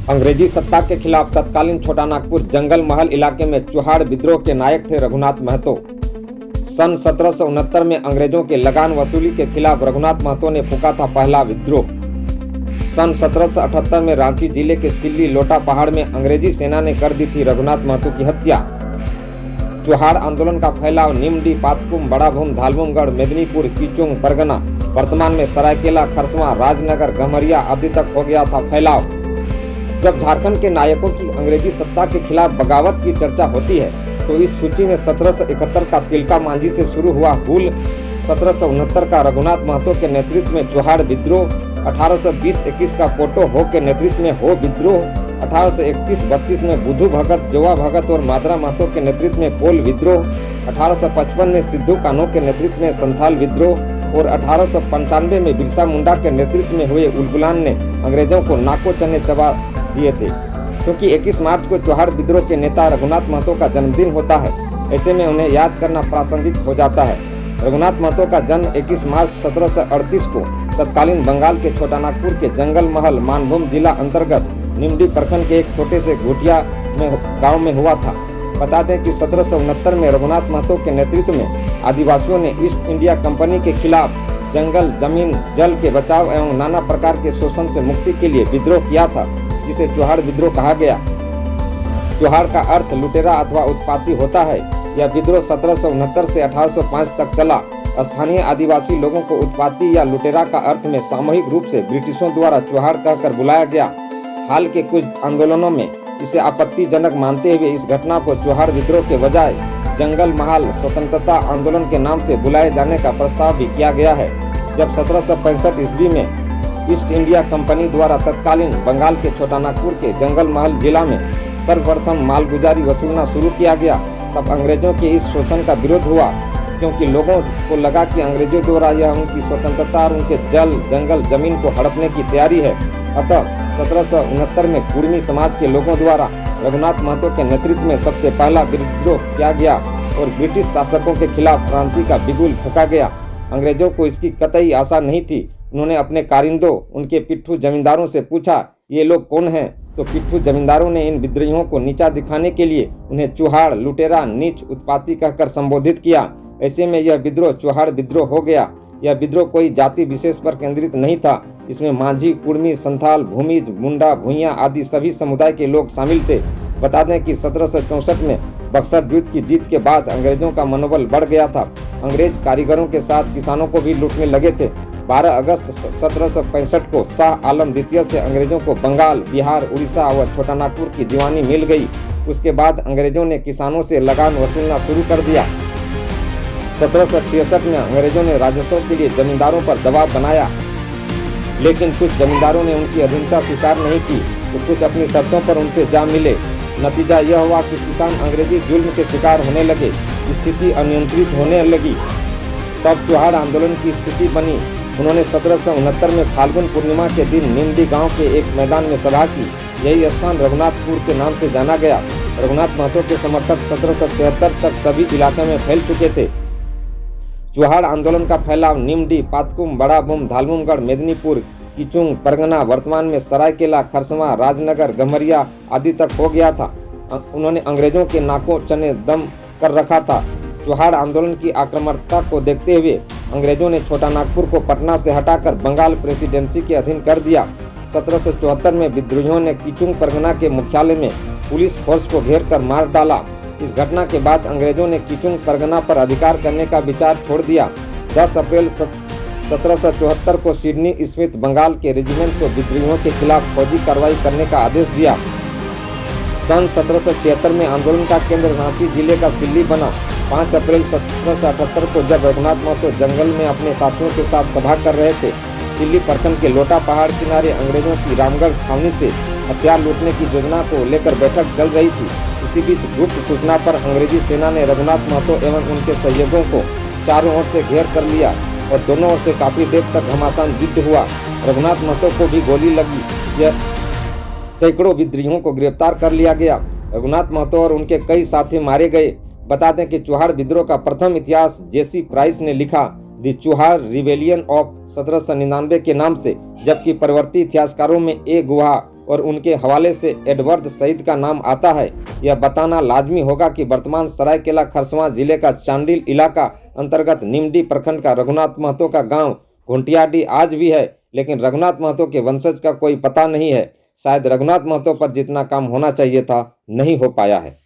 अंग्रेजी सत्ता के खिलाफ तत्कालीन छोटानागपुर जंगल महल इलाके में चुहाड़ विद्रोह के नायक थे रघुनाथ महतो। सन 1769 में अंग्रेजों के लगान वसूली के खिलाफ रघुनाथ महतो ने फूंका था पहला विद्रोह। सन 1778 में रांची जिले के सिल्ली लोटा पहाड़ में अंग्रेजी सेना ने कर दी थी रघुनाथ महतो की हत्या। चुहाड़ आंदोलन का फैलाव निमडी, पातकुम, बड़ाभूम, धालभूमगढ़, मेदिनीपुर, कीचुंग परगना, वर्तमान में सरायकेला, खरसवा, राजनगर, गमरिया आदि तक हो गया था फैलाव। जब झारखंड के नायकों की अंग्रेजी सत्ता के खिलाफ बगावत की चर्चा होती है तो इस सूची में 1771 का तिलका मांझी से शुरू हुआ हुल, 1769 का रघुनाथ महतो के नेतृत्व में चुहाड़ विद्रोह, 1820-21 का पोटो हो के नेतृत्व में हो विद्रोह, 1831-32 में बुधू भगत, जोवा भगत और मादरा महतो के नेतृत्व में कोल विद्रोह, 1855 में सिद्धू कान्हो के नेतृत्व में संथाल विद्रोह और 1895 में बिरसा मुंडा के नेतृत्व में हुए उलगुलान ने अंग्रेजों को नाको चने चबा दिए थे। क्योंकि 21 मार्च को चुहाड़ विद्रोह के नेता रघुनाथ महतो का जन्मदिन होता है, ऐसे में उन्हें याद करना प्रासंगिक हो जाता है। रघुनाथ महतो का जन्म 21 मार्च 1738 को तत्कालीन बंगाल के छोटानागपुर के जंगल महल मानभूम जिला अंतर्गत निमडी प्रखंड के एक छोटे से घोटिया गाँव में हुआ था। बता दें कि 1769 में रघुनाथ महतो के नेतृत्व में आदिवासियों ने ईस्ट इंडिया कंपनी के खिलाफ जंगल, जमीन, जल के बचाव एवं नाना प्रकार के शोषण से मुक्ति के लिए विद्रोह किया था, जिसे चुहाड़ विद्रोह कहा गया। चुहाड़ का अर्थ लुटेरा अथवा उत्पाती होता है। यह विद्रोह 1769 से 1805 तक चला। स्थानीय आदिवासी लोगों को उत्पाती या लुटेरा का अर्थ में सामूहिक रूप से ब्रिटिशों द्वारा चुहाड़ कहकर बुलाया गया। हाल के कुछ आंदोलनों में इसे आपत्तिजनक मानते हुए इस घटना को चुहाड़ विद्रोह के बजाय जंगल महल स्वतंत्रता आंदोलन के नाम से बुलाए जाने का प्रस्ताव भी किया गया है। जब 1765 ईस्वी में ईस्ट इंडिया कंपनी द्वारा तत्कालीन बंगाल के छोटानागपुर के जंगल महल जिला में सर्वप्रथम मालगुजारी वसूलना शुरू किया गया, तब अंग्रेजों के इस शोषण का विरोध हुआ, क्योंकि लोगों को लगा कि अंग्रेजों द्वारा यह उनकी स्वतंत्रता और उनके जल, जंगल, जमीन को हड़पने की तैयारी है। अतः 1769 में कुर्मी समाज के लोगों द्वारा रघुनाथ महतो के नेतृत्व में सबसे पहला विद्रोह किया गया और ब्रिटिश शासकों के खिलाफ क्रांति का बिगुल फूंका गया। अंग्रेजों को इसकी कतई आशा नहीं थी। उन्होंने अपने कारिंदों, उनके पिट्ठू जमींदारों से पूछा, ये लोग कौन हैं? तो पिट्ठू जमींदारों ने इन विद्रोहियों को नीचा दिखाने के लिए उन्हें चुहाड़, लुटेरा, नीच, उत्पाती कहकर संबोधित किया। ऐसे में यह विद्रोह चुहाड़ विद्रोह हो गया। यह विद्रोह कोई जाति विशेष पर केंद्रित नहीं था। इसमें मांझी, कुर्मी, संथाल, भूमिज, मुंडा, भुइयां आदि सभी समुदाय के लोग शामिल थे। बता दें कि 1764 में बक्सर युद्ध की जीत के बाद अंग्रेजों का मनोबल बढ़ गया था। अंग्रेज कारीगरों के साथ किसानों को भी लूटने लगे थे। 12 अगस्त 1765 को शाह आलम द्वितीय से अंग्रेजों को बंगाल, बिहार, उड़ीसा और छोटानागपुर की दीवानी मिल गई। उसके बाद अंग्रेजों ने किसानों से लगान वसूलना शुरू कर दिया। 1766 में अंग्रेजों ने राजस्व के लिए जमींदारों पर दबाव बनाया, लेकिन कुछ जमींदारों ने उनकी अधीनता स्वीकार नहीं की तो कुछ अपनी शर्तों पर उनसे जा मिले। नतीजा यह हुआ कि किसान अंग्रेजी जुल्म के शिकार होने लगे, स्थिति अनियंत्रित होने लगी। तब चुहाड़ आंदोलन की स्थिति बनी। उन्होंने 1769 में फाल्गुन पूर्णिमा के दिन निमडी गांव के एक मैदान में सभा की। यही स्थान रघुनाथपुर के नाम से जाना गया। रघुनाथ महतो के समर्थक 1773 तक सभी इलाके में फैल चुके थे। चुहाड़ आंदोलन का फैलाव निमडी, पातकुम, बड़ाभूम, धालभूमगढ़, मेदिनीपुर, कीचुंग परगना, वर्तमान में सरायकेला, खरसवा, राजनगर, गमरिया आदि तक हो गया था। उन्होंने अंग्रेजों के नाकों चने दम कर रखा था। चुहाड़ आंदोलन की आक्रामकता को देखते हुए अंग्रेजों ने छोटानागपुर को पटना से हटाकर बंगाल प्रेसिडेंसी के अधीन कर दिया। 1774 में विद्रोहियों ने कीचुंग परगना के मुख्यालय में पुलिस फोर्स को घेर कर मार डाला। इस घटना के बाद अंग्रेजों ने कीचुंग परगना पर अधिकार करने का विचार छोड़ दिया। 10 अप्रैल 1774 को सिडनी स्मिथ बंगाल के रेजिमेंट को विद्रोहियों के खिलाफ फौजी कार्रवाई करने का आदेश दिया। सन 1776 में आंदोलन का केंद्र रांची जिले का सिल्ली बना। 5 अप्रैल 1778 को जब रघुनाथ महतो जंगल में अपने साथियों के साथ सभा कर रहे थे, सिल्ली प्रखंड के लोटा पहाड़ किनारे अंग्रेजों की रामगढ़ छावनी से हथियार लूटने की योजना को लेकर बैठक चल रही थी। इसी बीच गुप्त सूचना पर अंग्रेजी सेना ने रघुनाथ महतो एवं उनके सहयोगियों को चारों ओर से घेर कर लिया और दोनों ओर से काफी देर तक घमासान युद्ध हुआ। रघुनाथ महतो को भी गोली लगी। यह सैकड़ों विद्रोहियों को गिरफ्तार कर लिया गया। रघुनाथ महतो और उनके कई साथी मारे गए। बता दें कि चुहाड़ विद्रोह का प्रथम इतिहास जेसी प्राइस ने लिखा द चुहाड़ रिबेलियन ऑफ 1799 के नाम से, जबकि परिवर्ती इतिहासकारों में ए गुहा और उनके हवाले से एडवर्ड सईद का नाम आता है, यह बताना लाजमी होगा कि वर्तमान सरायकेला खरसावां जिले का चांडिल इलाका अंतर्गत निमडी प्रखंड का रघुनाथ महतो का गांव घुंटियाडीह आज भी है, लेकिन रघुनाथ महतो के वंशज का कोई पता नहीं है। शायद रघुनाथ महतो पर जितना काम होना चाहिए था नहीं हो पाया है।